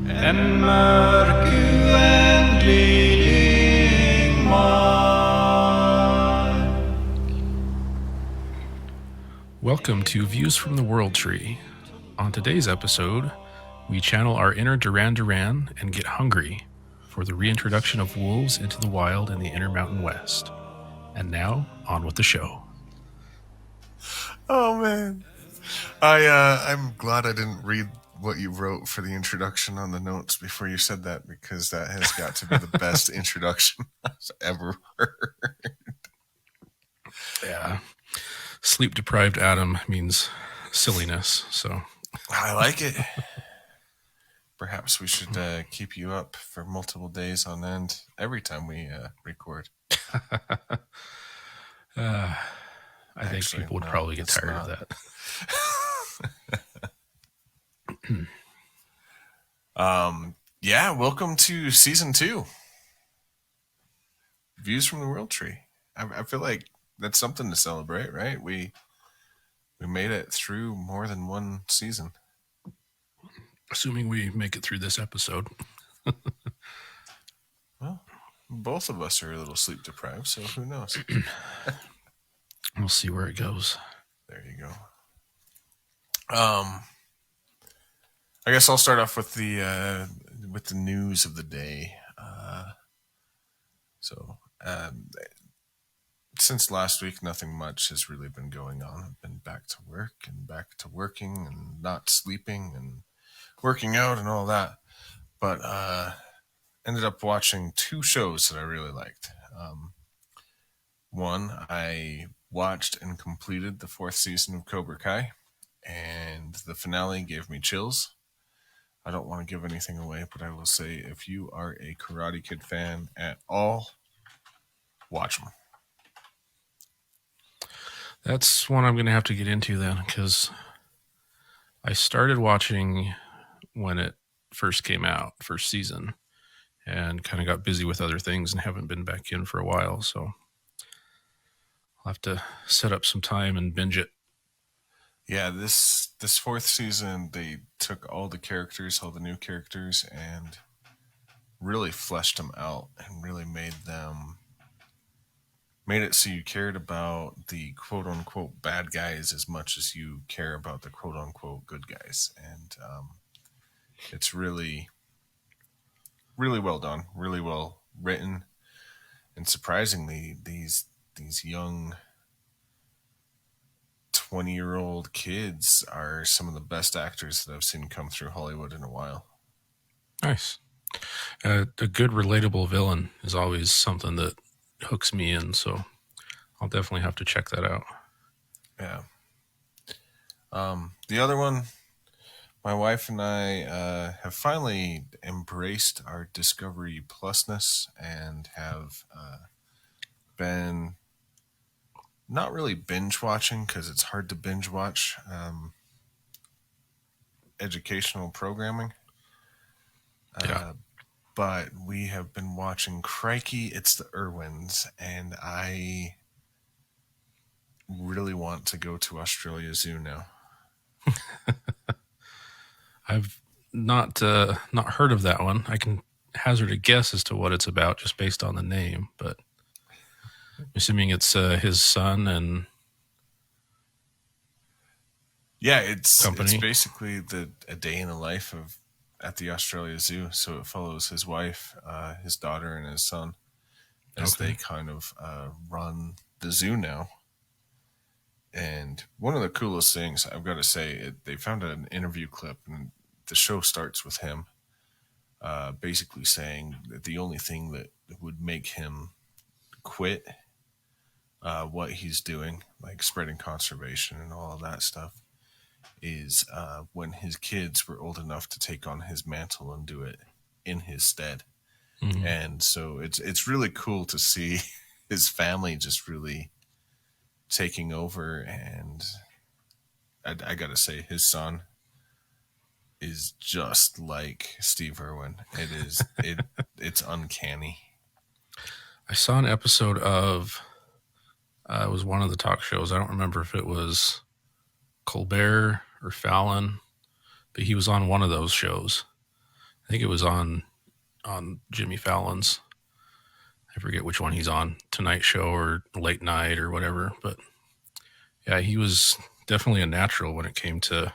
En mörk uendelig ingmark. Welcome to Views from the World Tree. On today's episode, we channel our inner Duran Duran and get hungry for the reintroduction of wolves into the wild in the intermountain west. And now, on with the show. Oh man, I'm glad I didn't read what you wrote for the introduction on the notes before you said that, because that has got to be the best introduction I've ever heard. Yeah. Sleep-deprived Adam means silliness, so... I like it. Perhaps we should keep you up for multiple days on end every time we record. I think people would probably get tired of that. Yeah, welcome to season 2. Views from the World Tree. I feel like that's something to celebrate, right? We made it through more than one season. Assuming we make it through this episode. Well, both of us are a little sleep deprived, so who knows? We'll see where it goes. There you go. I guess I'll start off with the news of the day. Since last week, nothing much has really been going on. I've been back to work and back to working and not sleeping and working out and all that. But ended up watching 2 shows that I really liked. One, I watched and completed the 4th season of Cobra Kai, and the finale gave me chills. I don't want to give anything away, but I will say, if you are a Karate Kid fan at all, watch them. That's one I'm going to have to get into then, because I started watching when it first came out, first season, and kind of got busy with other things and haven't been back in for a while, so I'll have to set up some time and binge it. Yeah, this 4th season, they took all the characters, all the new characters, and really fleshed them out and really made it so you cared about the quote-unquote bad guys as much as you care about the quote-unquote good guys. And it's really, really well done, really well written. And surprisingly, these young 20-year-old kids are some of the best actors that I've seen come through Hollywood in a while. Nice. A good relatable villain is always something that hooks me in, so I'll definitely have to check that out. Yeah. The other one, my wife and I have finally embraced our Discovery Plusness and have been not really binge watching, because it's hard to binge watch educational programming. Yeah. But we have been watching Crikey, It's the Irwins, and I really want to go to Australia Zoo now. I've not heard of that one. I can hazard a guess as to what it's about just based on the name, but I'm assuming it's his son and yeah, it's company. Basically a day in the life at the Australia Zoo. So it follows his wife, his daughter, and his son as they kind of run the zoo now. And one of the coolest things, I've got to say, they found an interview clip, and the show starts with him basically saying that the only thing that would make him quit what he's doing, like spreading conservation and all of that stuff, is when his kids were old enough to take on his mantle and do it in his stead. Mm-hmm. And so it's really cool to see his family just really taking over. And I gotta say, his son is just like Steve Irwin. It's uncanny. I saw an episode of it was one of the talk shows. I don't remember if it was Colbert or Fallon, but he was on one of those shows. I think it was on Jimmy Fallon's. I forget which one he's on, Tonight Show or Late Night or whatever. But yeah, he was definitely a natural when it came to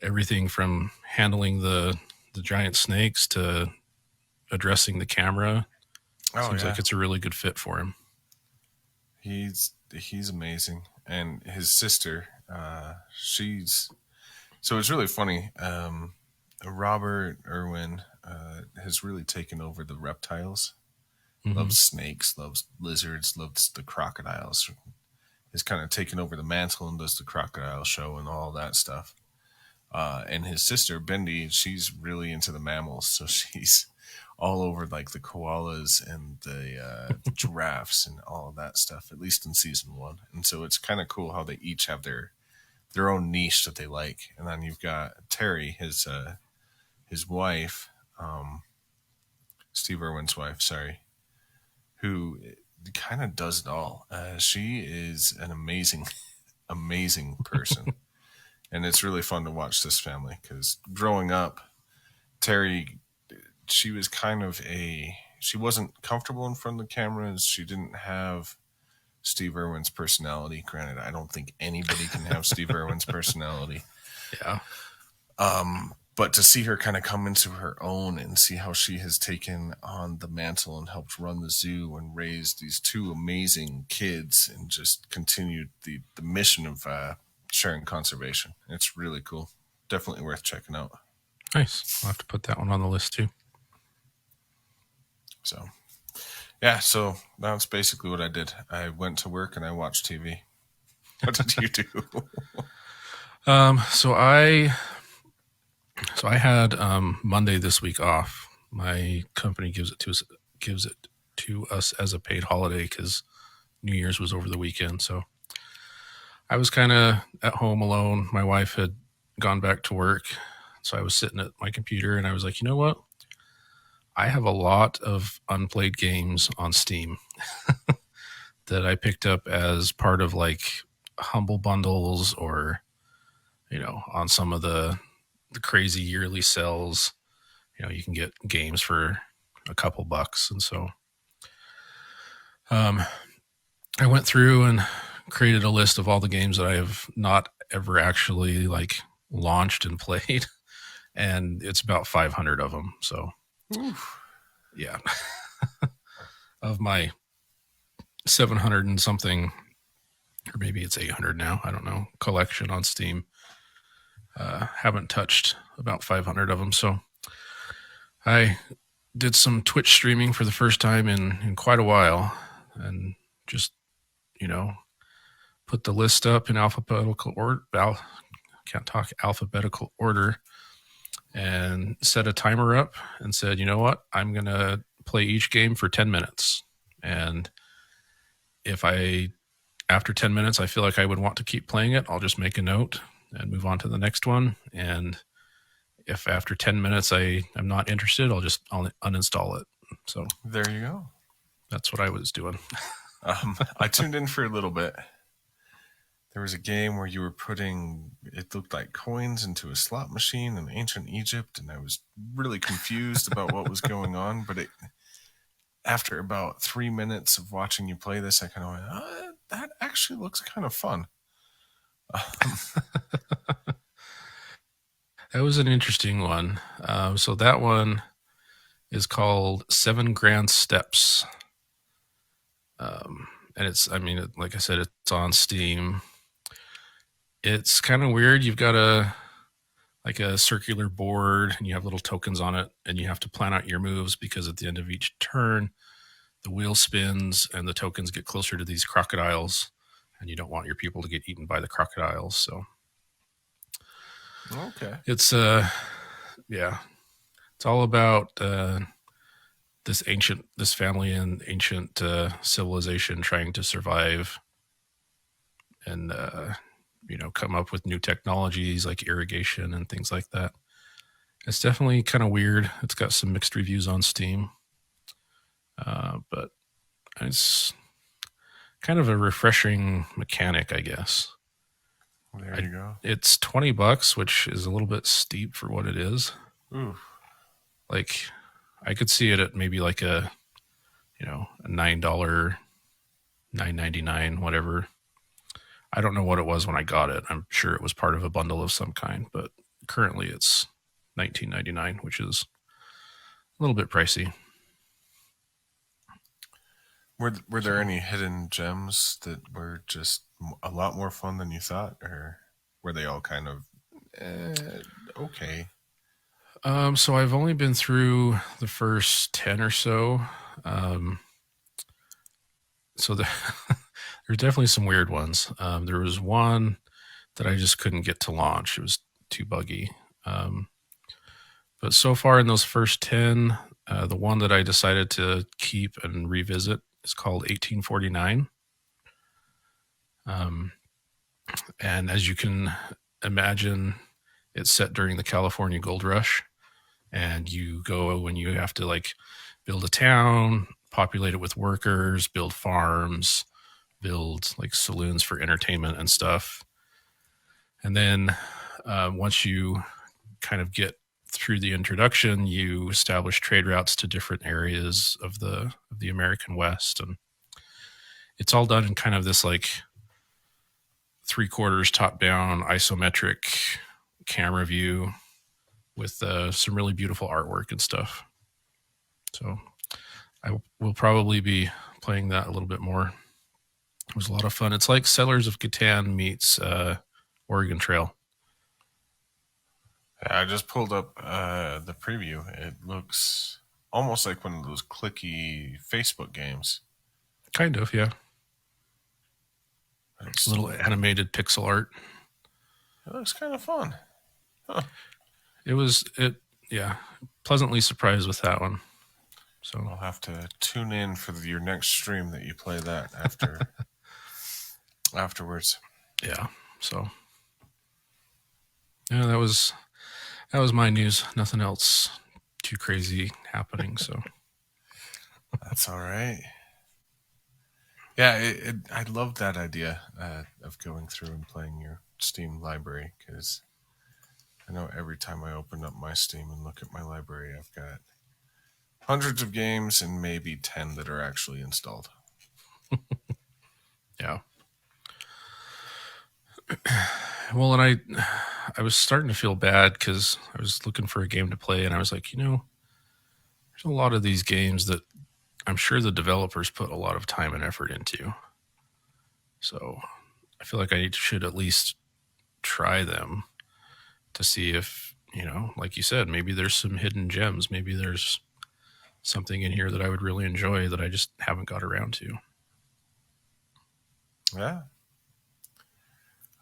everything from handling the giant snakes to addressing the camera. Seems like it's a really good fit for him. He's amazing, and his sister, she's so it's really funny. Robert Irwin has really taken over the reptiles. Mm-hmm. Loves snakes, loves lizards, loves the crocodiles. Has kind of taken over the mantle and does the crocodile show and all that stuff. And his sister Bendy, she's really into the mammals, so she's all over like the koalas and the giraffes and all of that stuff, at least in season 1. And so it's kind of cool how they each have their own niche that they like. And then you've got Terry, his wife, Steve Irwin's wife, sorry, who kind of does it all. She is an amazing, amazing person. And it's really fun to watch this family because growing up, Terry, she was she wasn't comfortable in front of the cameras. She didn't have Steve Irwin's personality. Granted, I don't think anybody can have Steve Irwin's personality. Yeah. But to see her kind of come into her own and see how she has taken on the mantle and helped run the zoo and raise these 2 amazing kids and just continued the mission of sharing conservation. It's really cool. Definitely worth checking out. Nice. I'll have to put that one on the list too. So, yeah, so that's basically what I did. I went to work and I watched TV. What did you do? So I had Monday this week off. My company gives it to us as a paid holiday because New Year's was over the weekend. So I was kind of at home alone. My wife had gone back to work, so I was sitting at my computer and I was like, you know what? I have a lot of unplayed games on Steam that I picked up as part of like humble bundles or, on some of the crazy yearly sales. You can get games for a couple bucks. And so I went through and created a list of all the games that I have not ever actually like launched and played. And it's about 500 of them. So Oof. Yeah. Of my 700 and something, or maybe it's 800 now, I don't know, collection on Steam. Haven't touched about 500 of them. So I did some Twitch streaming for the first time in quite a while and just, put the list up in alphabetical order. Can't talk alphabetical order. And set a timer up and said, you know what? I'm going to play each game for 10 minutes. And if after 10 minutes, I feel like I would want to keep playing it, I'll just make a note and move on to the next one. And if after 10 minutes I'm not interested, I'll uninstall it. So there you go. That's what I was doing. I tuned in for a little bit. There was a game where you were it looked like coins into a slot machine in ancient Egypt, and I was really confused about what was going on. But after about 3 minutes of watching you play this, I kind of went, that actually looks kind of fun. That was an interesting one. So that one is called 7 Grand Steps. And like I said, it's on Steam. It's kind of weird. You've got a circular board and you have little tokens on it and you have to plan out your moves because at the end of each turn, the wheel spins and the tokens get closer to these crocodiles and you don't want your people to get eaten by the crocodiles. So okay. It's it's all about this family and ancient civilization trying to survive and come up with new technologies like irrigation and things like that. It's definitely kind of weird. It's got some mixed reviews on Steam, but it's kind of a refreshing mechanic, I guess. There you go. It's $20, which is a little bit steep for what it is. Ooh. Like, I could see it at maybe like a $9, $9.99, whatever. I don't know what it was when I got it. I'm sure it was part of a bundle of some kind, but currently it's $19.99, which is a little bit pricey. Were there any hidden gems that were just a lot more fun than you thought, or were they all kind of okay? So I've only been through the first 10 or so. So there's definitely some weird ones. There was one that I just couldn't get to launch. It was too buggy. But so far in those first 10, the one that I decided to keep and revisit is called 1849. And as you can imagine, it's set during the California Gold Rush. And you go when you have to like build a town, populate it with workers, build farms, build like saloons for entertainment and stuff. And then once you kind of get through the introduction, you establish trade routes to different areas of the American West, and it's all done in kind of this like 3/4 top down isometric camera view with some really beautiful artwork and stuff. So I will probably be playing that a little bit more. It was a lot of fun. It's like Settlers of Catan meets Oregon Trail. I just pulled up the preview. It looks almost like one of those clicky Facebook games. Kind of, yeah. It's a little animated pixel art. It looks kind of fun. Huh. Yeah, pleasantly surprised with that one. So I'll have to tune in for your next stream that you play that afterwards. Yeah. So yeah, that was my news. Nothing else too crazy happening. So that's all right. Yeah, I love that idea of going through and playing your Steam library, because I know every time I open up my Steam and look at my library, I've got hundreds of games and maybe 10 that are actually installed. Yeah. Well, and I was starting to feel bad because I was looking for a game to play, and I was like, there's a lot of these games that I'm sure the developers put a lot of time and effort into. So I feel like I should at least try them to see if, like you said, maybe there's some hidden gems. Maybe there's something in here that I would really enjoy that I just haven't got around to. Yeah.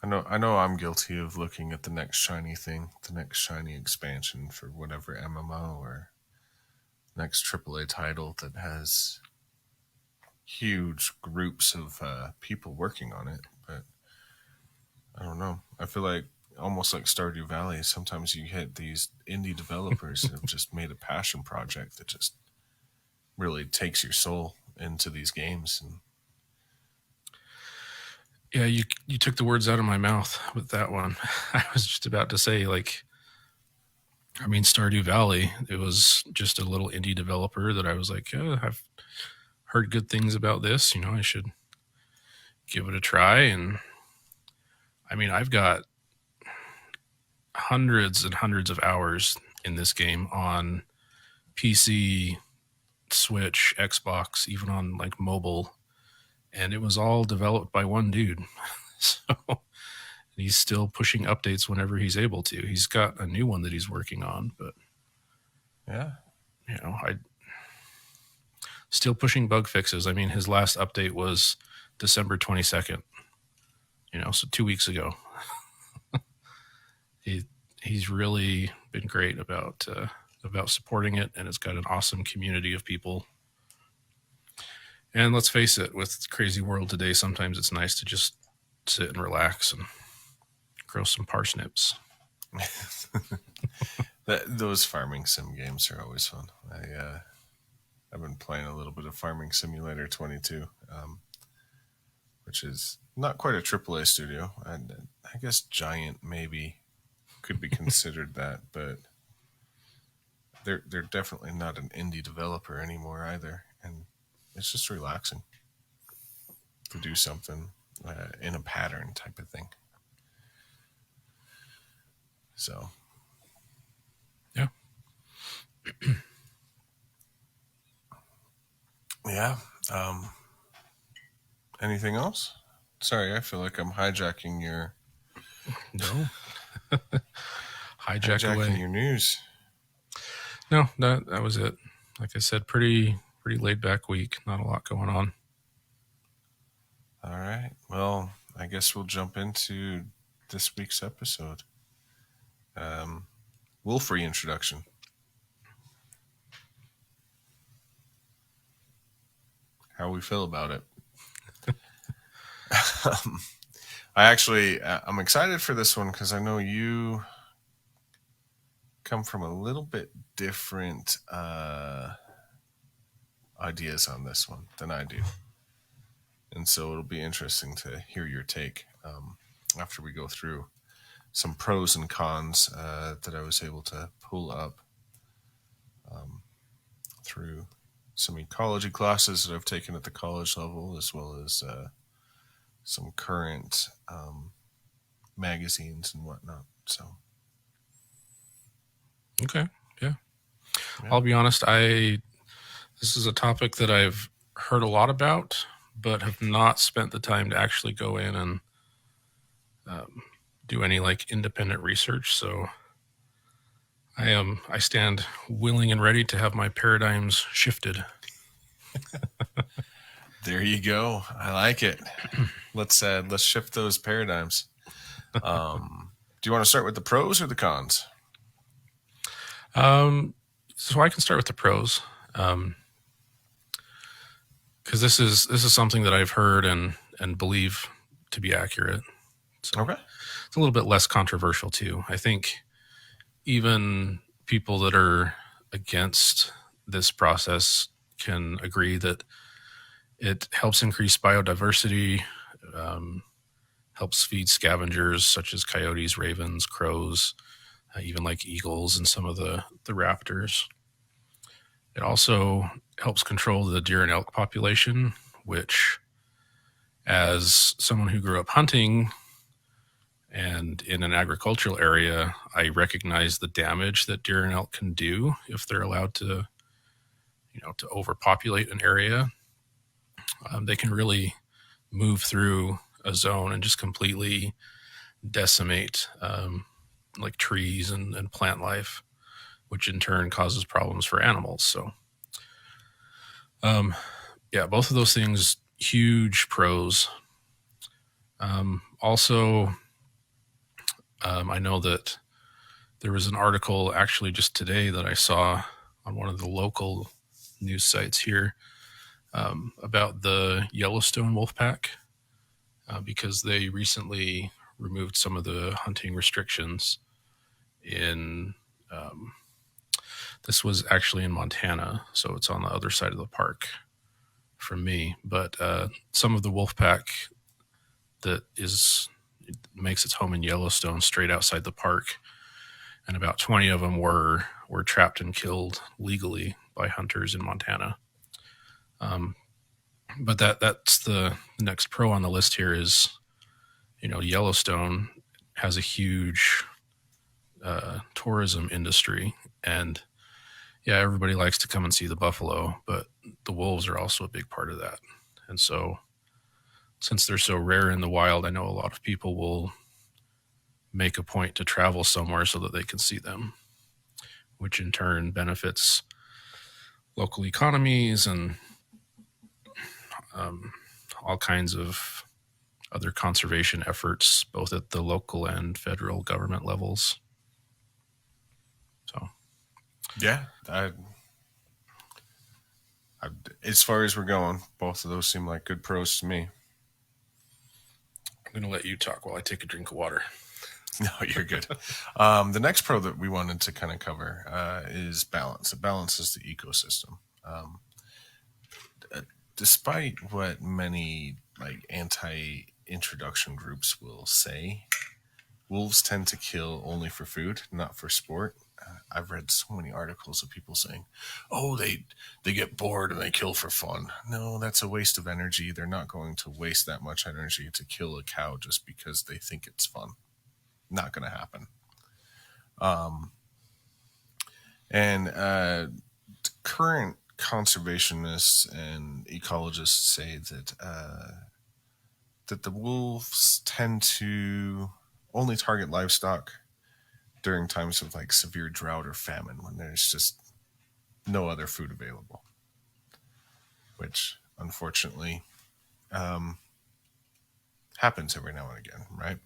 I know I'm guilty of looking at the next shiny thing, the next shiny expansion for whatever MMO or next AAA title that has huge groups of people working on it. But I don't know. I feel like almost like Stardew Valley, sometimes you hit these indie developers that have just made a passion project that just really takes your soul into these games. And yeah, you took the words out of my mouth with that one. I was just about to say, Stardew Valley, it was just a little indie developer that I was like, I've heard good things about this. I should give it a try. And I've got hundreds and hundreds of hours in this game on PC, Switch, Xbox, even on like mobile. And it was all developed by one dude. So he's still pushing updates whenever he's able to. He's got a new one that he's working on, but yeah, I still pushing bug fixes. His last update was December 22nd, so 2 weeks ago. He's really been great about supporting it, and it's got an awesome community of people. And let's face it, with the crazy world today, sometimes it's nice to just sit and relax and grow some parsnips. Those farming sim games are always fun. I've been playing a little bit of Farming Simulator 22, which is not quite a AAA studio. And I guess Giant maybe could be considered that, but they're definitely not an indie developer anymore either, and it's just relaxing to do something in a pattern type of thing. So, Yeah. yeah. Anything else? Sorry, I feel like I'm hijacking your No. Hijack away. your news. No, that was it. Like I said, pretty laid back week. Not a lot going on. All right. Well, I guess we'll jump into this week's episode. Wolf reintroduction. How we feel about it. I'm excited for this one because I know you come from a little bit different ideas on this one than I do. And so it'll be interesting to hear your take after we go through some pros and cons that I was able to pull up through some ecology classes that I've taken at the college level, as well as some current magazines and whatnot. So, Okay. Yeah. I'll be honest. This is a topic that I've heard a lot about, but have not spent the time to actually go in and do any like independent research. So I stand willing and ready to have my paradigms shifted. There you go. I like it. Let's shift those paradigms. Do you want to start with the pros or the cons? So I can start with the pros, because this is something that I've heard and believe to be accurate. So Okay. it's a little bit less controversial too. I think even people that are against this process can agree that it helps increase biodiversity, helps feed scavengers such as coyotes, ravens, crows, even like eagles and some of the raptors. It also helps control the deer and elk population, which, as someone who grew up hunting and in an agricultural area, I recognize the damage that deer and elk can do if they're allowed to, to overpopulate an area. They can really move through a zone and just completely decimate like trees and plant life, which in turn causes problems for animals. So, yeah, both of those things, huge pros. Also, I know that there was an article actually just today that I saw on one of the local news sites here about the Yellowstone wolf pack, because they recently removed some of the hunting restrictions in this was actually in Montana, so it's on the other side of the park from me. But some of the wolf pack that makes its home in Yellowstone, straight outside the park, and about 20 of them were trapped and killed legally by hunters in Montana. But that's the next pro on the list here is, Yellowstone has a huge tourism industry, and yeah, everybody likes to come and see the buffalo, but the wolves are also a big part of that. And so, since they're so rare in the wild, I know a lot of people will make a point to travel somewhere so that they can see them, which in turn benefits local economies and all kinds of other conservation efforts, both at the local and federal government levels. So, yeah, as far as we're going, both of those seem like good pros to me. I'm going to let you talk while I take a drink of water. No, you're good. The next pro that we wanted to kind of cover is balance. It balances the ecosystem. Despite what many like anti-introduction groups will say, wolves tend to kill only for food, not for sport. I've read so many articles of people saying, "Oh, they get bored and they kill for fun." No, that's a waste of energy. They're not going to waste that much energy to kill a cow just because they think it's fun. Not going to happen. And current conservationists and ecologists say that that the wolves tend to only target livestock during times of like severe drought or famine, when there's just no other food available, which unfortunately happens every now and again, right?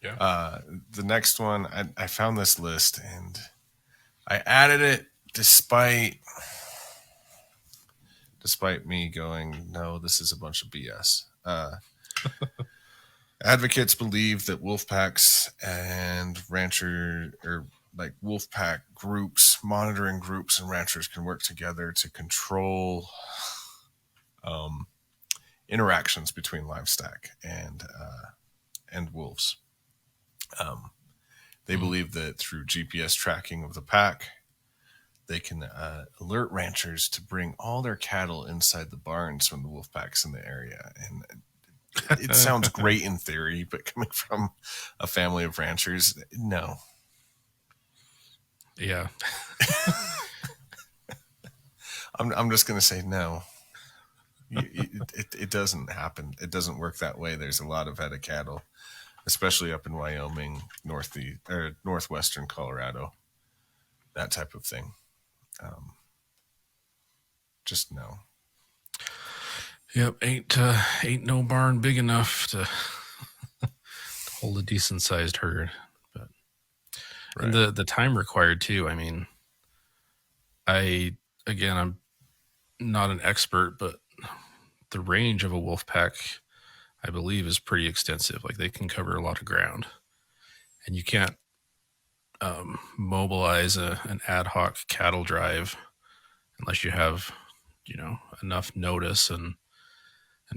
Yeah. The next one, I found this list and I added it despite me going, no, this is a bunch of BS. Advocates believe that wolf packs and like wolf pack groups, monitoring groups, and ranchers can work together to control interactions between livestock and wolves. They believe that through GPS tracking of the pack, they can alert ranchers to bring all their cattle inside the barns when the wolf pack's in the area. And it sounds great in theory, but coming from a family of ranchers, no. Yeah. I'm just going to say no. It doesn't happen. It doesn't work that way. There's a lot of head of cattle, especially up in Wyoming, northwestern Colorado, that type of thing. Just no. Yep. Ain't no barn big enough to hold a decent sized herd. But Right. and the time required too. I mean, I'm not an expert, but the range of a wolf pack, I believe, is pretty extensive. Like they can cover a lot of ground, and you can't mobilize an ad hoc cattle drive unless you have, enough notice and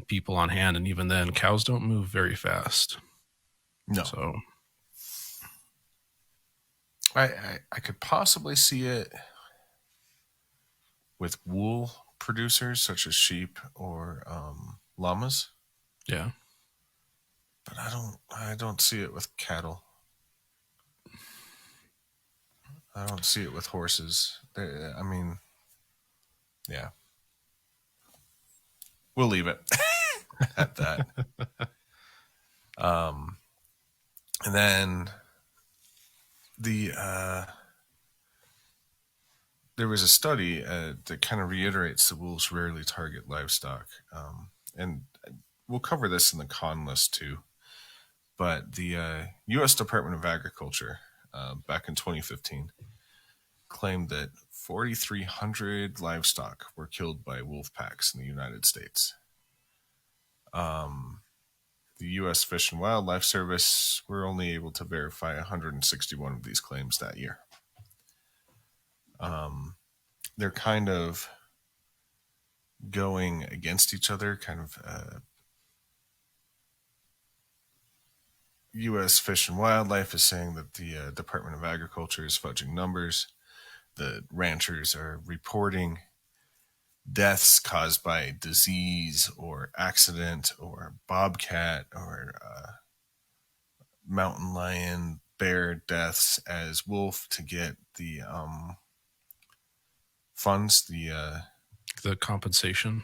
people on hand. And even then, cows don't move very fast. No. So I could possibly see it with wool producers such as sheep or llamas. yeah. But I don't see it with cattle. I don't see it with horses. I mean, yeah. We'll leave it at that. And then there was a study that kind of reiterates the wolves rarely target livestock. And we'll cover this in the con list too. But the U.S. Department of Agriculture back in 2015 claimed that 4,300 livestock were killed by wolf packs in the United States. The U.S. Fish and Wildlife Service were only able to verify 161 of these claims that year. They're kind of going against each other, U.S. Fish and Wildlife is saying that the Department of Agriculture is fudging numbers. The ranchers are reporting deaths caused by disease or accident or bobcat or mountain lion, bear deaths as wolf to get the funds, the compensation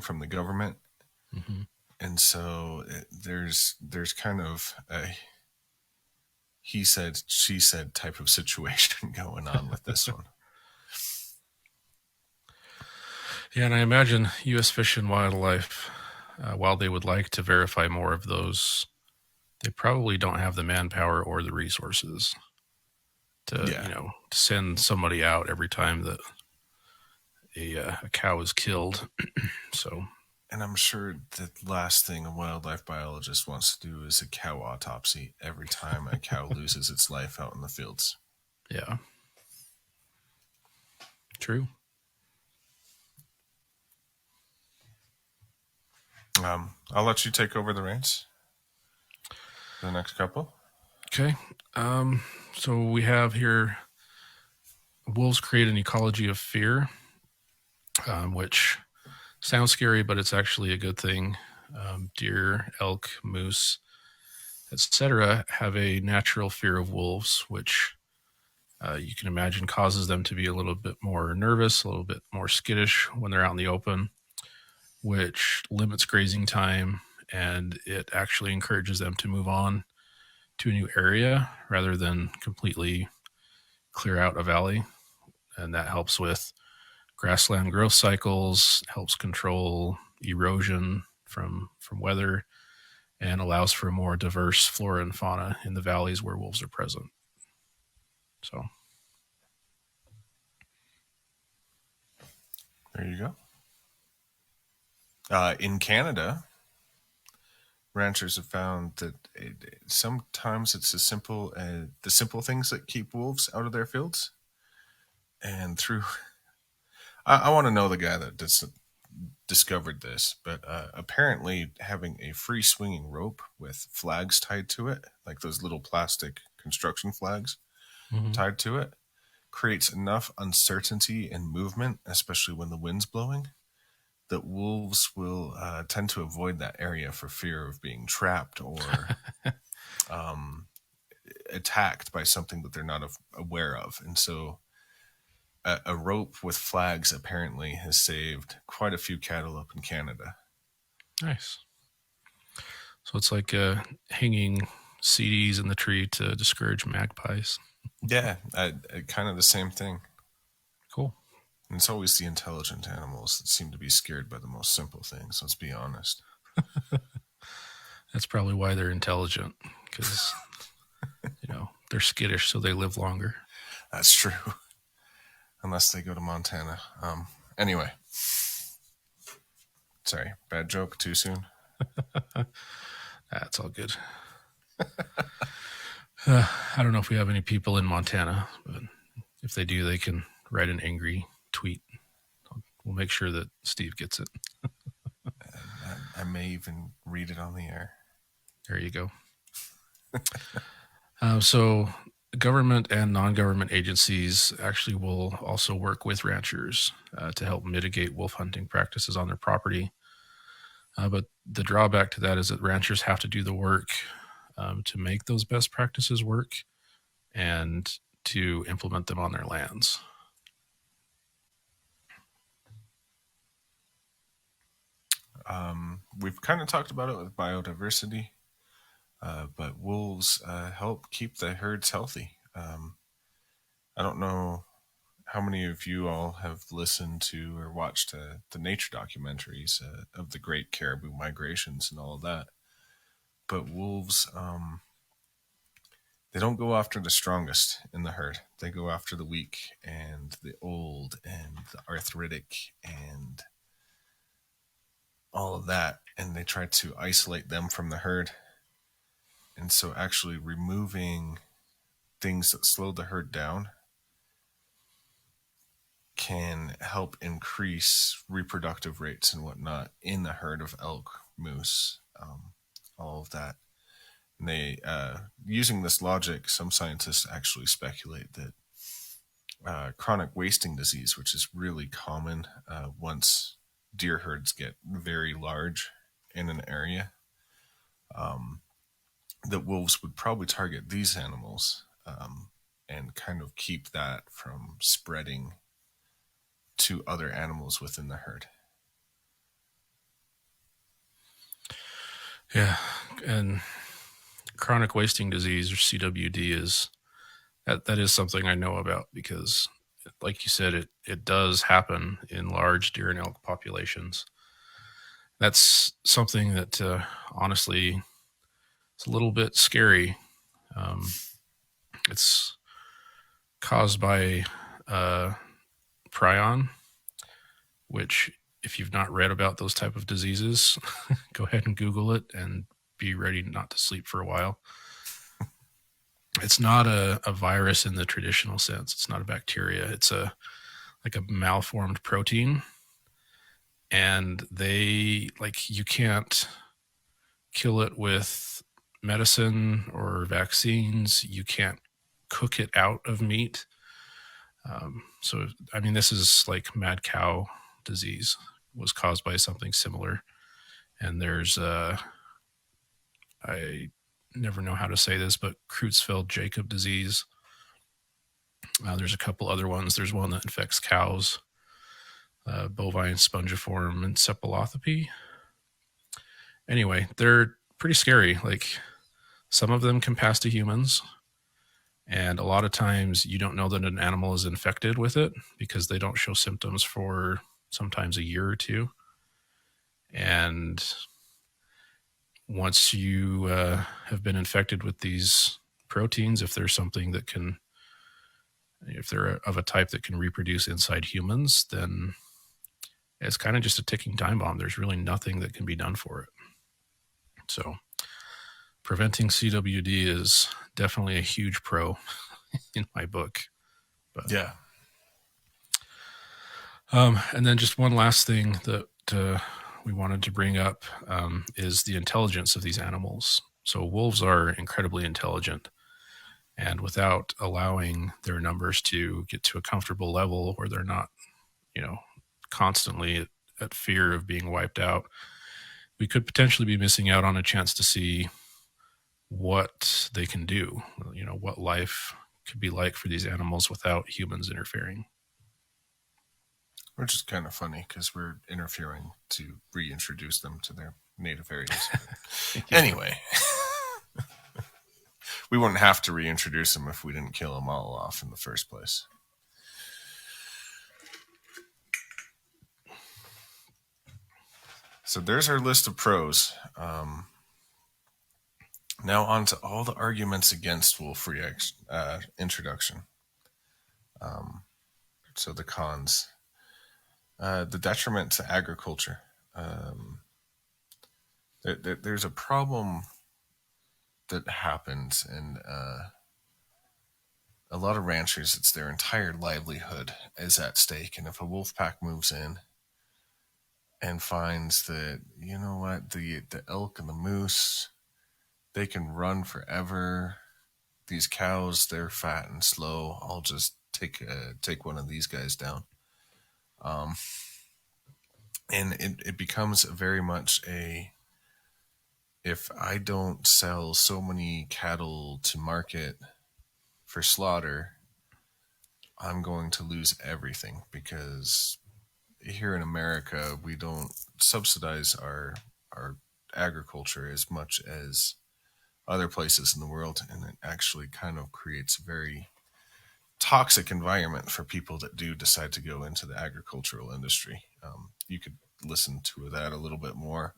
from the government. Mm-hmm. And so there's kind of a he said, she said type of situation going on with this one. Yeah, and I imagine U.S. Fish and Wildlife, while they would like to verify more of those, they probably don't have the manpower or the resources to, to send somebody out every time that a cow is killed. So, and I'm sure the last thing a wildlife biologist wants to do is a cow autopsy every time a cow loses its life out in the fields. Yeah. True. I'll let you take over the reins. The next couple. Okay. So we have here wolves create an ecology of fear, which sounds scary, but it's actually a good thing. Deer, elk, moose, etc., have a natural fear of wolves, which you can imagine causes them to be a little bit more nervous, a little bit more skittish when they're out in the open, which limits grazing time, and it actually encourages them to move on to a new area rather than completely clear out a valley. And that helps with grassland growth cycles, helps control erosion from weather, and allows for a more diverse flora and fauna in the valleys where wolves are present. So there you go. In Canada, ranchers have found that sometimes it's as simple as the simple things that keep wolves out of their fields. And I want to know the guy that discovered this, but apparently having a free swinging rope with flags tied to it, like those little plastic construction flags tied to it, creates enough uncertainty in movement, especially when the wind's blowing, that wolves will tend to avoid that area for fear of being trapped or attacked by something that they're not aware of. And so a rope with flags apparently has saved quite a few cattle up in Canada. Nice. So it's like hanging CDs in the tree to discourage magpies. Yeah, kind of the same thing. Cool. And it's always the intelligent animals that seem to be scared by the most simple things. Let's be honest. That's probably why they're intelligent, because they're skittish, so they live longer. That's true. Unless they go to Montana. Anyway. Sorry, bad joke, too soon? That's all good. I don't know if we have any people in Montana, but if they do, they can write an angry tweet. We'll make sure that Steve gets it. I may even read it on the air. There you go. So government and non-government agencies actually will also work with ranchers to help mitigate wolf hunting practices on their property. But the drawback to that is that ranchers have to do the work to make those best practices work and to implement them on their lands. We've kind of talked about it with biodiversity, but wolves help keep the herds healthy. I don't know how many of you all have listened to or watched the nature documentaries of the great caribou migrations and all of that. But wolves, they don't go after the strongest in the herd. They go after the weak and the old and the arthritic and all of that. And they try to isolate them from the herd. And so actually removing things that slow the herd down can help increase reproductive rates and whatnot in the herd of elk, moose, all of that. And they, using this logic, some scientists actually speculate that chronic wasting disease, which is really common once deer herds get very large in an area, that wolves would probably target these animals and kind of keep that from spreading to other animals within the herd. Yeah, and chronic wasting disease, or CWD, is that is something I know about because, like you said, it does happen in large deer and elk populations. That's something that honestly, it's a little bit scary. It's caused by prion, which, if you've not read about those type of diseases, go ahead and Google it and be ready not to sleep for a while. It's not a virus in the traditional sense. It's not a bacteria. It's like a malformed protein. And you can't kill it with medicine or vaccines. You can't cook it out of meat. So, I mean, this is like mad cow disease was caused by something similar. And there's, I never know how to say this, but Creutzfeldt-Jakob disease. There's a couple other ones. There's one that infects cows, bovine spongiform encephalopathy. Anyway, they're pretty scary. Like, some of them can pass to humans. And a lot of times you don't know that an animal is infected with it because they don't show symptoms for sometimes a year or two. And once you have been infected with these proteins, if there's something that can, if they're of a type that can reproduce inside humans, then it's kind of just a ticking time bomb. There's really nothing that can be done for it. So preventing CWD is definitely a huge pro in my book. But, yeah. And then just one last thing that we wanted to bring up is the intelligence of these animals. So wolves are incredibly intelligent, and without allowing their numbers to get to a comfortable level where they're not, constantly at fear of being wiped out, we could potentially be missing out on a chance to see what they can do, what life could be like for these animals without humans interfering. Which is kind of funny because we're interfering to reintroduce them to their native areas. Anyway, we wouldn't have to reintroduce them if we didn't kill them all off in the first place. So there's our list of pros. Now on to all the arguments against wolf introduction. So the cons. The detriment to agriculture. There's a problem that happens in a lot of ranchers. It's their entire livelihood is at stake. And if a wolf pack moves in and finds that, the elk and the moose, they can run forever. These cows, they're fat and slow. I'll just take one of these guys down. And it becomes very much if I don't sell so many cattle to market for slaughter, I'm going to lose everything, because here in America, we don't subsidize our agriculture as much as other places in the world. And it actually kind of creates a very toxic environment for people that do decide to go into the agricultural industry. You could listen to that a little bit more.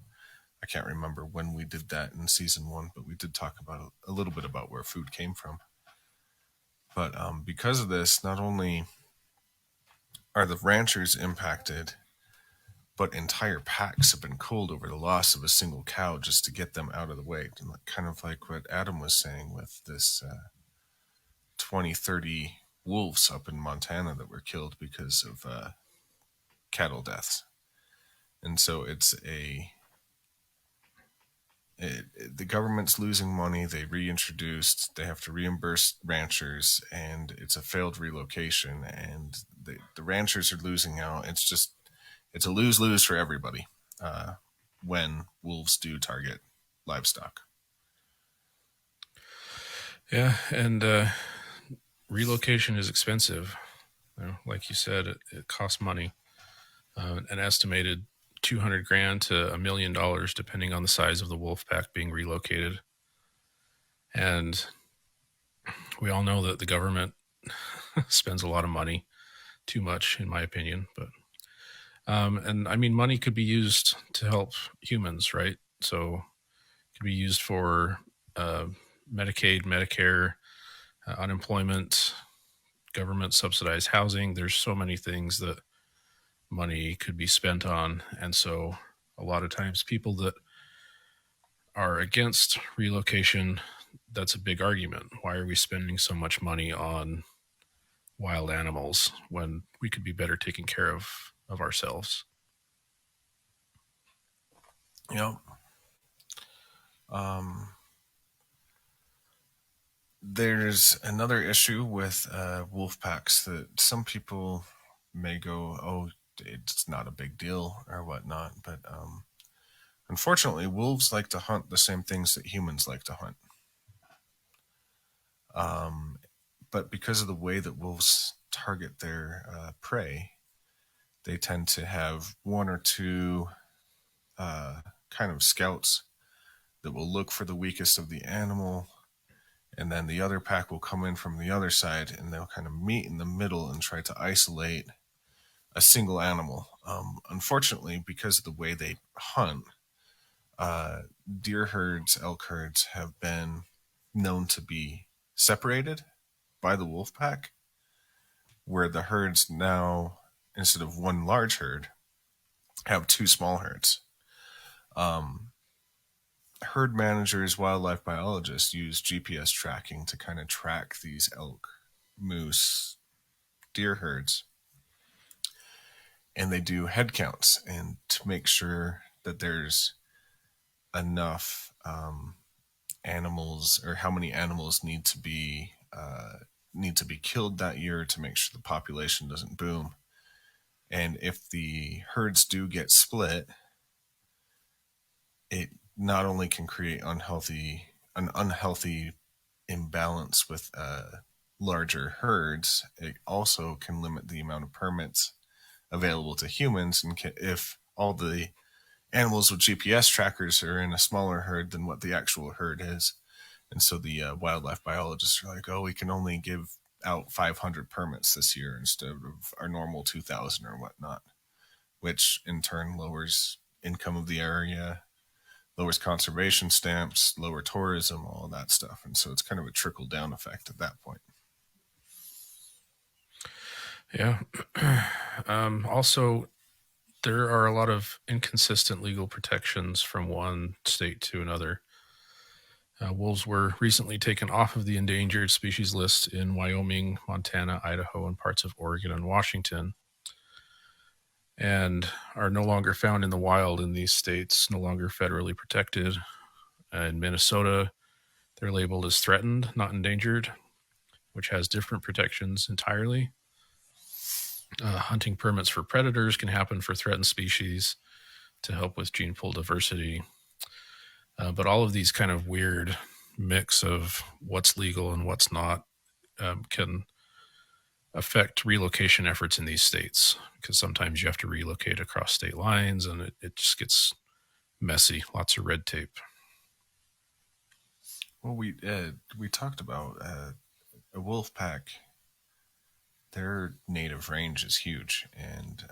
I can't remember when we did that in season 1, but we did talk about a little bit about where food came from. But because of this, not only are the ranchers impacted, but entire packs have been culled over the loss of a single cow just to get them out of the way. And kind of like what Adam was saying with this 20, 30 wolves up in Montana that were killed because of cattle deaths. And so the government's losing money. They reintroduced, they have to reimburse ranchers, and it's a failed relocation, and the ranchers are losing out. It's a lose-lose for everybody when wolves do target livestock. Yeah, and relocation is expensive. Like you said, it costs money. An estimated $200,000 to $1 million, depending on the size of the wolf pack being relocated. And we all know that the government spends a lot of money, too much, in my opinion. But and I mean, money could be used to help humans, right? So it could be used for Medicaid, Medicare, unemployment, government subsidized housing. There's so many things that money could be spent on. And so a lot of times people that are against relocation, that's a big argument. Why are we spending so much money on wild animals when we could be better taking care of ourselves? Yep. There's another issue with wolf packs that some people may go, oh, it's not a big deal or whatnot. But unfortunately, wolves like to hunt the same things that humans like to hunt. But because of the way that wolves target their prey, they tend to have one or two kind of scouts that will look for the weakest of the animal, and then the other pack will come in from the other side, and they'll kind of meet in the middle and try to isolate a single animal. Unfortunately, because of the way they hunt, deer herds, elk herds have been known to be separated by the wolf pack, where the herds now, instead of one large herd, have two small herds. Herd managers, wildlife biologists use GPS tracking to kind of track these elk, moose, deer herds. And they do head counts and to make sure that there's enough animals, or how many animals need to be killed that year to make sure the population doesn't boom. And if the herds do get split, it not only can create an unhealthy imbalance with larger herds, it also can limit the amount of permits available to humans. And if all the animals with GPS trackers are in a smaller herd than what the actual herd is, and so the wildlife biologists are like, oh, we can only give out 500 permits this year instead of our normal 2,000 or whatnot, which in turn lowers income of the area, lowers conservation stamps, lower tourism, all that stuff. And so it's kind of a trickle-down effect at that point. Yeah. Also, there are a lot of inconsistent legal protections from one state to another. Wolves were recently taken off of the endangered species list in Wyoming, Montana, Idaho, and parts of Oregon and Washington, and are no longer found in the wild in these states, no longer federally protected. In Minnesota, they're labeled as threatened, not endangered, which has different protections entirely. Hunting permits for predators can happen for threatened species to help with gene pool diversity. But all of these kind of weird mix of what's legal and what's not can affect relocation efforts in these states, because sometimes you have to relocate across state lines, and it just gets messy, lots of red tape. Well, we talked about a wolf pack. Their native range is huge, and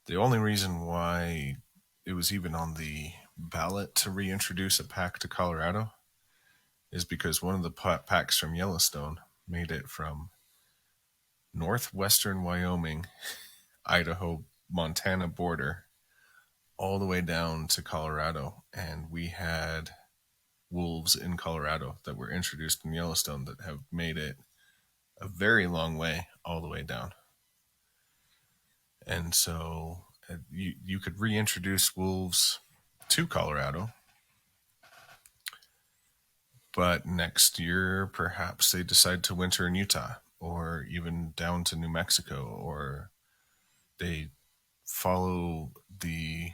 the only reason why it was even on the ballot to reintroduce a pack to Colorado is because one of the packs from Yellowstone made it from northwestern Wyoming, Idaho, Montana border all the way down to Colorado, and we had wolves in Colorado that were introduced in Yellowstone that have made it a very long way all the way down. And so you could reintroduce wolves to Colorado, but next year perhaps they decide to winter in Utah, or even down to New Mexico, or they follow the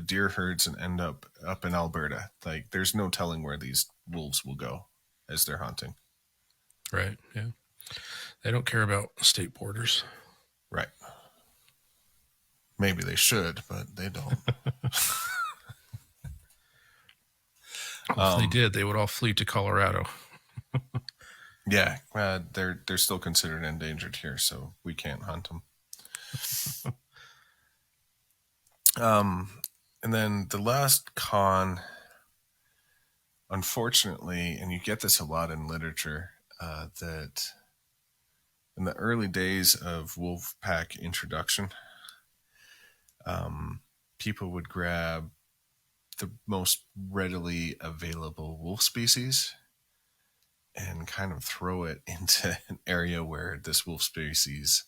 deer herds and end up in Alberta. Like, there's no telling where these wolves will go as they're hunting. Right, yeah. They don't care about state borders. Right. Maybe they should, but they don't. If they did, they would all flee to Colorado. Yeah, they're still considered endangered here, so we can't hunt them. And then the last con, unfortunately, and you get this a lot in literature, that in the early days of wolf pack introduction, people would grab the most readily available wolf species and kind of throw it into an area where this wolf species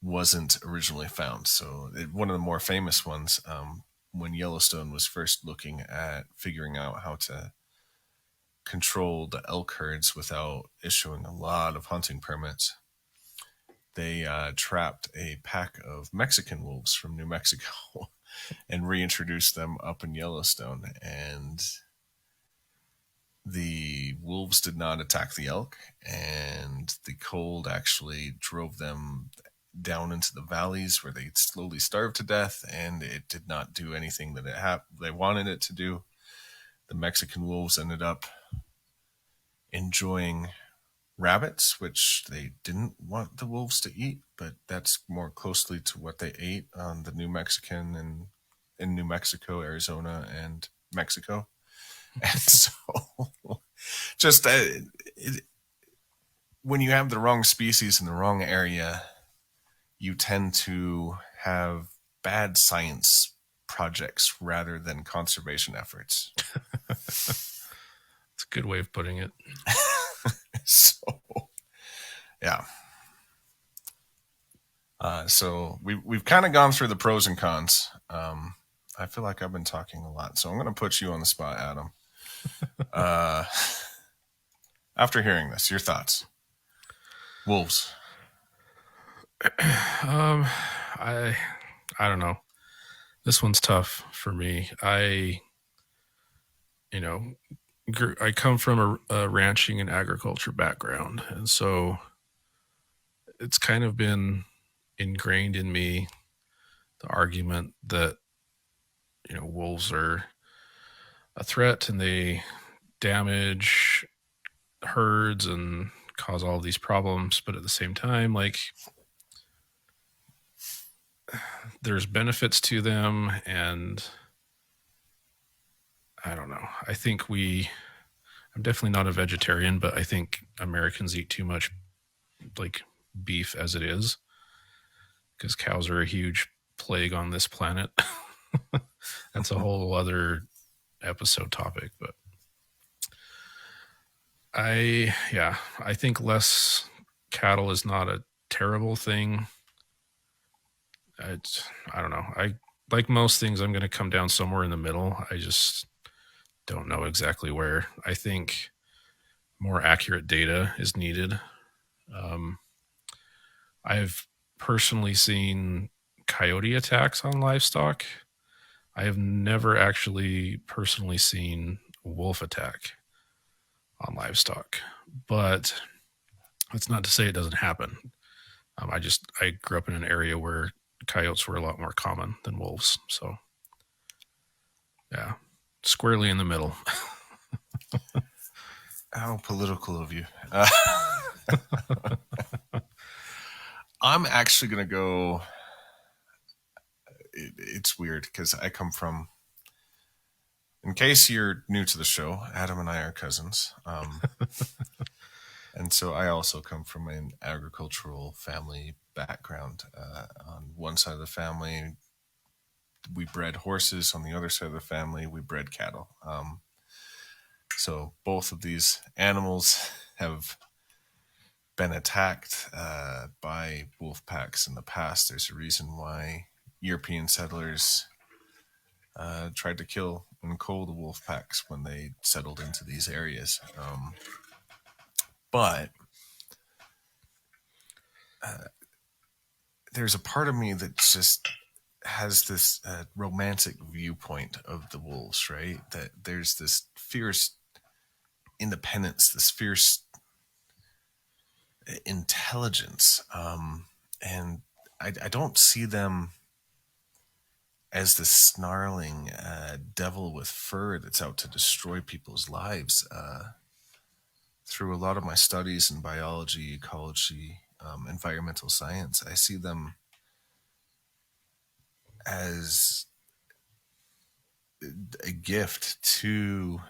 wasn't originally found. So one of the more famous ones, when Yellowstone was first looking at figuring out how to control the elk herds without issuing a lot of hunting permits. They trapped a pack of Mexican wolves from New Mexico and reintroduced them up in Yellowstone. And the wolves did not attack the elk, and the cold actually drove them down into the valleys where they slowly starved to death, and it did not do anything that they wanted it to do. The Mexican wolves ended up enjoying rabbits, which they didn't want the wolves to eat, but that's more closely to what they ate on the New Mexican and in New Mexico, Arizona, and Mexico. And so just when you have the wrong species in the wrong area, you tend to have bad science projects rather than conservation efforts. It's a good way of putting it. So, yeah. So we've kind of gone through the pros and cons. I feel like I've been talking a lot, so I'm going to put you on the spot, Adam. After hearing this, your thoughts? Wolves. I don't know. This one's tough for me. I come from a ranching and agriculture background, and so it's kind of been ingrained in me, the argument that wolves are a threat and they damage herds and cause all these problems, but at the same time, like, there's benefits to them, and I don't know. I think I'm definitely not a vegetarian, but I think Americans eat too much like beef as it is, because cows are a huge plague on this planet. That's a whole other episode topic, but I think less cattle is not a terrible thing. I don't know. Like most things, I'm going to come down somewhere in the middle. I just don't know exactly where. I think more accurate data is needed. I've personally seen coyote attacks on livestock. I have never actually personally seen wolf attack on livestock, but that's not to say it doesn't happen. I grew up in an area where coyotes were a lot more common than wolves. So yeah, squarely in the middle. How political of you. I'm actually going to go. It's weird because I come from, in case you're new to the show, Adam and I are cousins. And so I also come from an agricultural family background. On one side of the family, we bred horses. On the other side of the family, we bred cattle. So both of these animals have been attacked by wolf packs in the past. There's a reason why European settlers tried to kill and cull the wolf packs when they settled into these areas. But there's a part of me that just has this romantic viewpoint of the wolves, right? That there's this fierce independence, this fierce intelligence. And I don't see them as this snarling devil with fur that's out to destroy people's lives. Through a lot of my studies in biology, ecology, environmental science, I see them as a gift to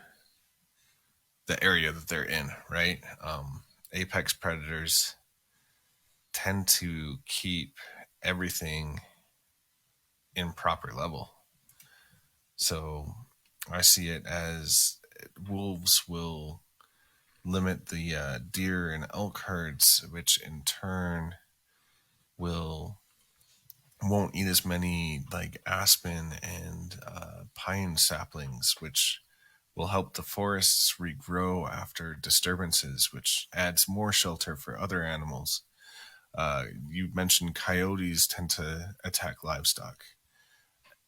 the area that they're in, right? Apex predators tend to keep everything in proper level. So I see it as wolves will limit the deer and elk herds, which in turn won't eat as many like aspen and pine saplings, which will help the forests regrow after disturbances, which adds more shelter for other animals. You mentioned coyotes tend to attack livestock.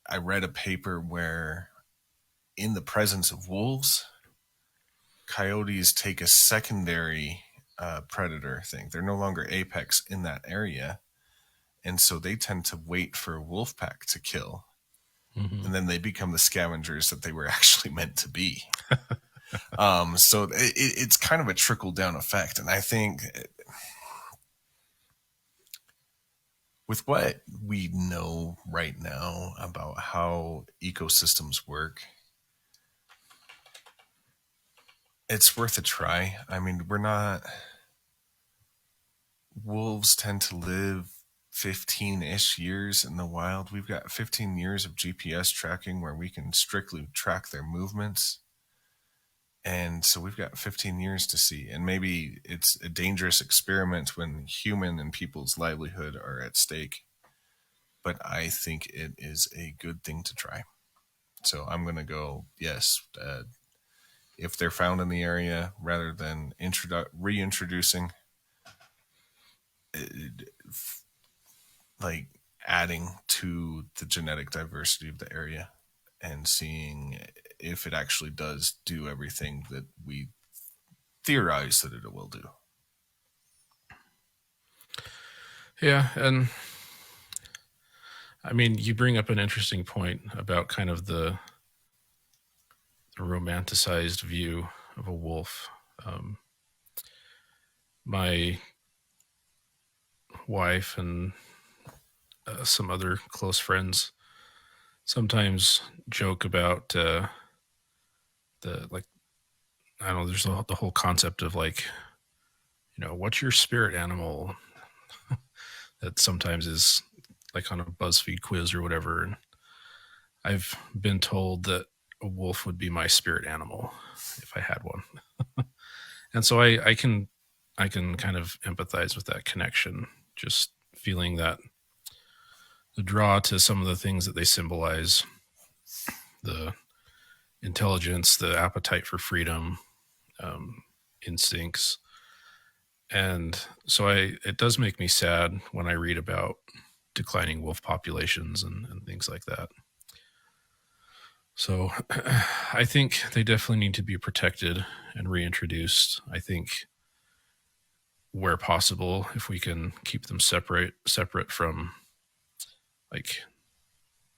I read a paper where, in the presence of wolves, coyotes take a secondary predator thing. They're no longer apex in that area. And so they tend to wait for a wolf pack to kill. Mm-hmm. And then they become the scavengers that they were actually meant to be. So it's kind of a trickle-down effect. And I think with what we know right now about how ecosystems work, it's worth a try. I mean, wolves tend to live 15-ish years in the wild. We've got 15 years of GPS tracking where we can strictly track their movements. And so we've got 15 years to see. And maybe it's a dangerous experiment when human and people's livelihood are at stake. But I think it is a good thing to try. So I'm going to go, yes, if they're found in the area, rather than reintroducing, like adding to the genetic diversity of the area and seeing if it actually does do everything that we theorize that it will do. Yeah, and I mean, you bring up an interesting point about kind of the romanticized view of a wolf. My wife and some other close friends sometimes joke about the I don't know, there's the whole concept of like, what's your spirit animal? That sometimes is like on a BuzzFeed quiz or whatever. And I've been told that a wolf would be my spirit animal if I had one. And so I can kind of empathize with that connection, just feeling that the draw to some of the things that they symbolize, the intelligence, the appetite for freedom, instincts. And so it does make me sad when I read about declining wolf populations and things like that. So I think they definitely need to be protected and reintroduced. I think where possible, if we can keep them separate from like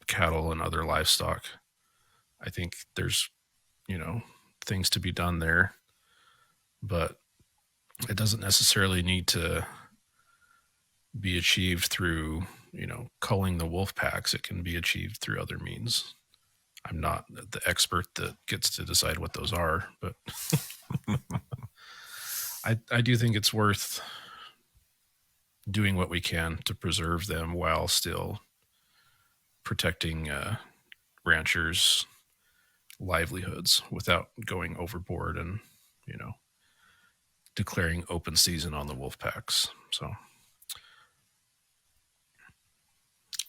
cattle and other livestock, I think there's, things to be done there, but it doesn't necessarily need to be achieved through, culling the wolf packs. It can be achieved through other means. I'm not the expert that gets to decide what those are, but I do think it's worth doing what we can to preserve them while still protecting ranchers' livelihoods without going overboard and, declaring open season on the wolf packs. So.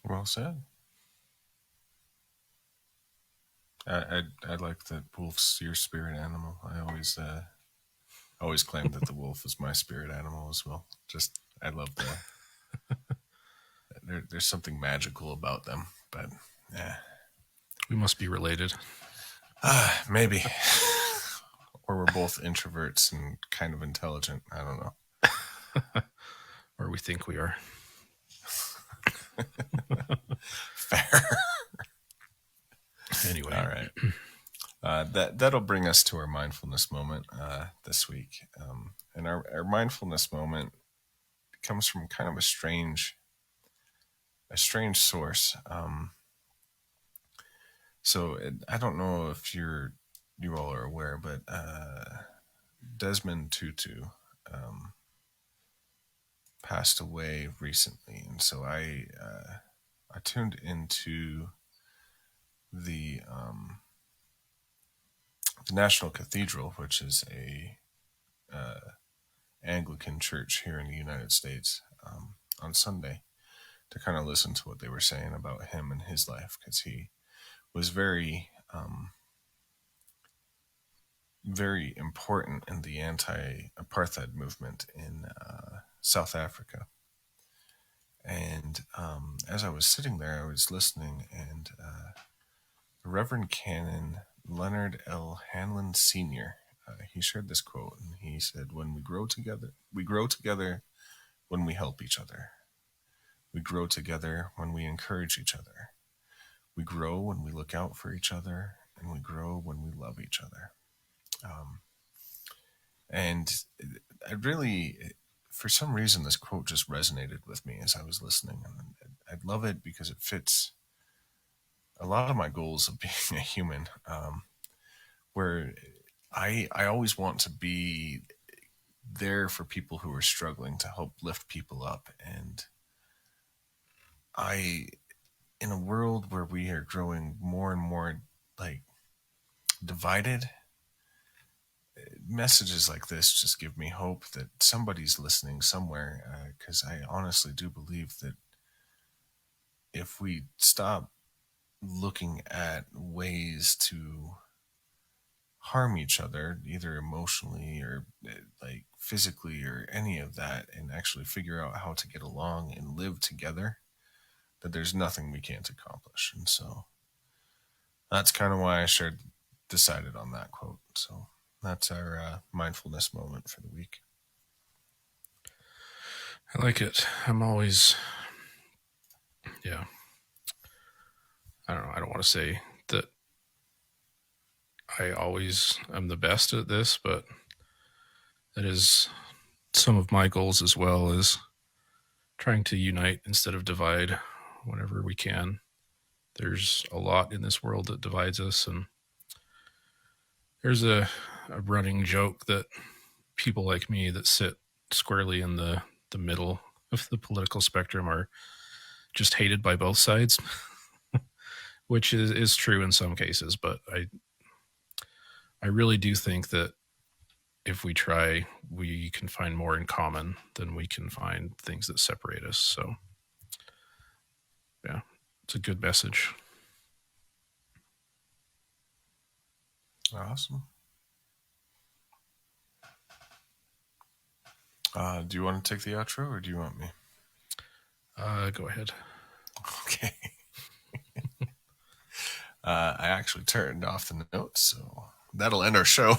Well said. I like that wolf's your spirit animal. I always claim that the wolf is my spirit animal as well. Just I love there's something magical about them, but yeah. We must be related. Maybe. Or we're both introverts and kind of intelligent. I don't know. Or we think we are. Fair. Anyway. All right. That'll bring us to our mindfulness moment this week. And our mindfulness moment comes from kind of a strange source. I don't know if you all are aware, but Desmond Tutu passed away recently, and so I tuned into the National Cathedral, which is a Anglican church here in the United States, on Sunday to kind of listen to what they were saying about him and his life, because he was very very important in the anti-apartheid movement in South Africa. And as I was sitting there, I was listening, and the Reverend Canon Leonard L. Hanlon Sr., he shared this quote, and he said, "When we grow together when we help each other. We grow together when we encourage each other. We grow when we look out for each other, and we grow when we love each other." And I really, for some reason, this quote just resonated with me as I was listening. And I love it because it fits a lot of my goals of being a human, where I always want to be there for people who are struggling, to help lift people up. And in a world where we are growing more and more like divided, messages like this just give me hope that somebody's listening somewhere, because I honestly do believe that if we stop looking at ways to harm each other, either emotionally or like physically or any of that, and actually figure out how to get along and live together, that there's nothing we can't accomplish. And so that's kind of why I decided on that quote. So that's our mindfulness moment for the week. I like it. I'm always, I don't know. I don't want to say that I'm the best at this, but that is some of my goals as well, is trying to unite instead of divide whenever we can. There's a lot in this world that divides us, and there's a running joke that people like me that sit squarely in the middle of the political spectrum are just hated by both sides, which is true in some cases, but I really do think that if we try, we can find more in common than we can find things that separate us. So yeah, it's a good message. Awesome. Do you want to take the outro, or do you want me? Go ahead. Okay. I actually turned off the notes, so that'll end our show.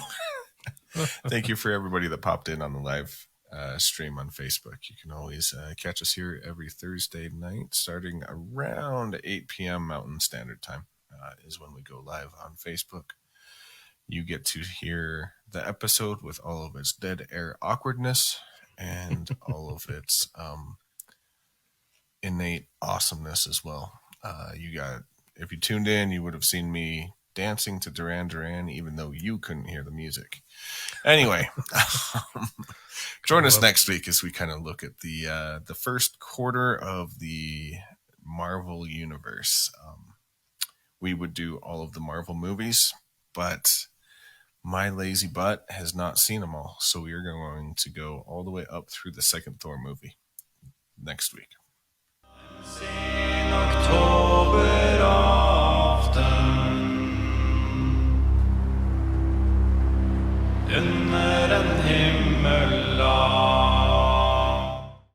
Thank you for everybody that popped in on the live stream on Facebook. You can always catch us here every Thursday night, starting around 8 p.m. Mountain Standard Time is when we go live on Facebook. You get to hear the episode with all of its dead air awkwardness and all of its innate awesomeness as well. If you tuned in, you would have seen me dancing to Duran Duran, even though you couldn't hear the music. Anyway, join us next week as we kind of look at the first quarter of the Marvel universe. We would do all of the Marvel movies, but my lazy butt has not seen them all, so we are going to go all the way up through the second Thor movie next week. In October.